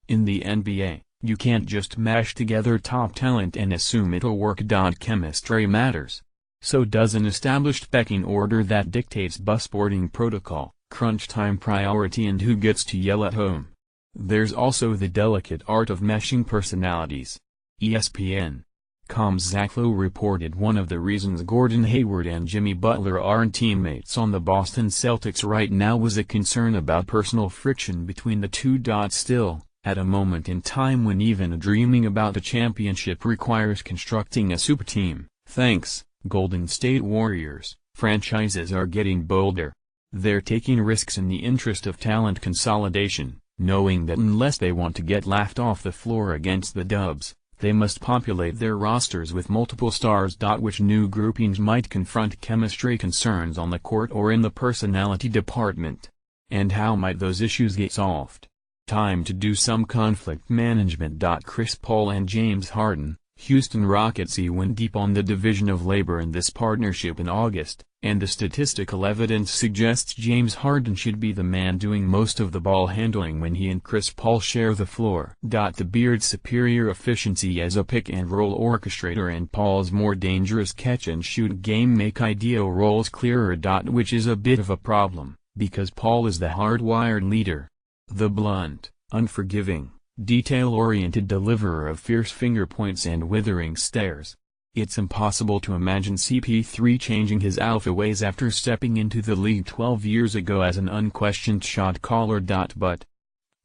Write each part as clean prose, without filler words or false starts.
In the NBA, you can't just mash together top talent and assume it'll work. Chemistry matters. So does an established pecking order that dictates busboarding protocol, crunch time priority, and who gets to yell at whom. There's also the delicate art of meshing personalities. ESPN.com's Zach Lowe reported one of the reasons Gordon Hayward and Jimmy Butler aren't teammates on the Boston Celtics right now was a concern about personal friction between the two. Still, at a moment in time when even dreaming about a championship requires constructing a super team, thanks, Golden State Warriors, franchises are getting bolder. They're taking risks in the interest of talent consolidation, knowing that unless they want to get laughed off the floor against the Dubs, they must populate their rosters with multiple stars. Which new groupings might confront chemistry concerns on the court or in the personality department? And how might those issues get solved? Time to do some conflict management. Chris Paul and James Harden, Houston Rockets went deep on the division of labor in this partnership in August, and the statistical evidence suggests James Harden should be the man doing most of the ball handling when he and Chris Paul share the floor. The Beard's superior efficiency as a pick-and-roll orchestrator and Paul's more dangerous catch-and-shoot game make ideal roles clearer. Which is a bit of a problem, because Paul is the hardwired leader. The blunt, unforgiving, detail-oriented deliverer of fierce finger points and withering stares. It's impossible to imagine CP3 changing his alpha ways after stepping into the league 12 years ago as an unquestioned shot caller. But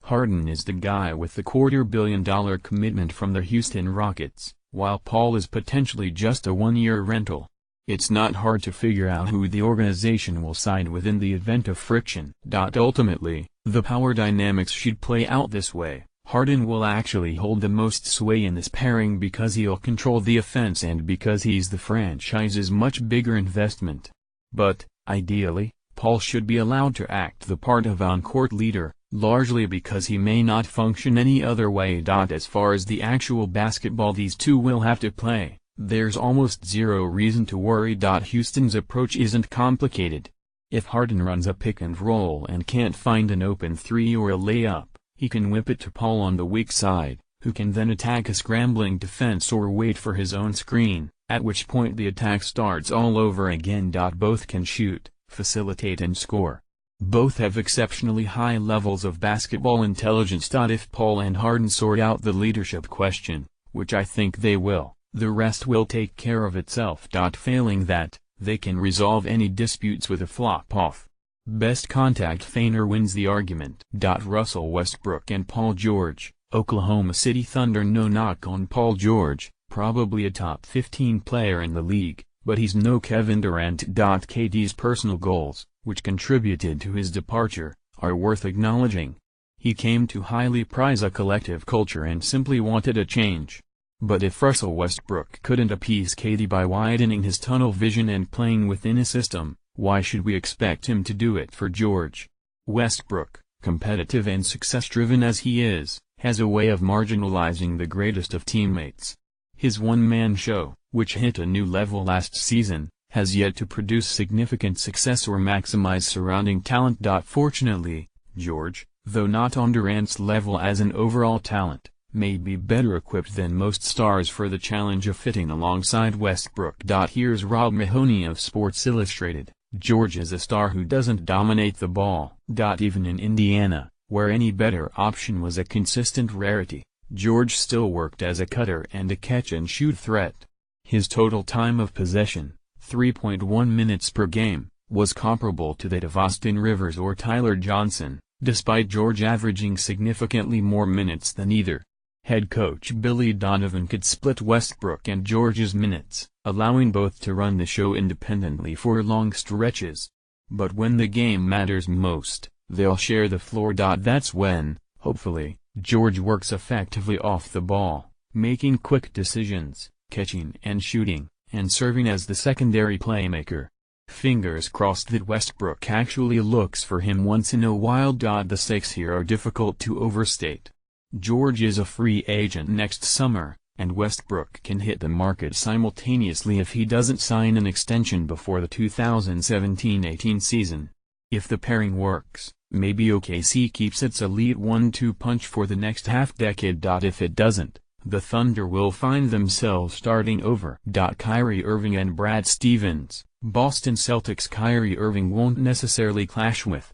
Harden is the guy with the $250 million commitment from the Houston Rockets, while Paul is potentially just a one-year rental. It's not hard to figure out who the organization will side with in the event of friction. Ultimately, the power dynamics should play out this way. Harden will actually hold the most sway in this pairing because he'll control the offense and because he's the franchise's much bigger investment. But, ideally, Paul should be allowed to act the part of on-court leader, largely because he may not function any other way. As far as the actual basketball these two will have to play, there's almost zero reason to worry. Houston's approach isn't complicated. If Harden runs a pick and roll and can't find an open three or a layup, he can whip it to Paul on the weak side, who can then attack a scrambling defense or wait for his own screen, at which point the attack starts all over again. Both can shoot, facilitate and score. Both have exceptionally high levels of basketball intelligence. If Paul and Harden sort out the leadership question, which I think they will, the rest will take care of itself. Failing that, they can resolve any disputes with a flop-off. Best contact feigner wins the argument. Russell Westbrook and Paul George, Oklahoma City Thunder. No knock on Paul George, probably a top 15 player in the league, but he's no Kevin Durant. KD's personal goals, which contributed to his departure, are worth acknowledging. He came to highly prize a collective culture and simply wanted a change. But if Russell Westbrook couldn't appease KD by widening his tunnel vision and playing within a system, why should we expect him to do it for George? Westbrook, competitive and success-driven as he is, has a way of marginalizing the greatest of teammates. His one-man show, which hit a new level last season, has yet to produce significant success or maximize surrounding talent. Fortunately, George, though not on Durant's level as an overall talent, may be better equipped than most stars for the challenge of fitting alongside Westbrook. Here's Rob Mahoney of Sports Illustrated. George is a star who doesn't dominate the ball. Even in Indiana, where any better option was a consistent rarity, George still worked as a cutter and a catch-and-shoot threat. His total time of possession, 3.1 minutes per game, was comparable to that of Austin Rivers or Tyler Johnson, despite George averaging significantly more minutes than either. Head coach Billy Donovan could split Westbrook and George's minutes, allowing both to run the show independently for long stretches. But when the game matters most, they'll share the floor. That's when, hopefully, George works effectively off the ball, making quick decisions, catching and shooting, and serving as the secondary playmaker. Fingers crossed that Westbrook actually looks for him once in a while. The stakes here are difficult to overstate. George is a free agent next summer, and Westbrook can hit the market simultaneously if he doesn't sign an extension before the 2017-18 season. If the pairing works, maybe OKC keeps its elite 1-2 punch for the next half-decade. If it doesn't, the Thunder will find themselves starting over. Kyrie Irving and Brad Stevens. Boston Celtics. Kyrie Irving won't necessarily clash with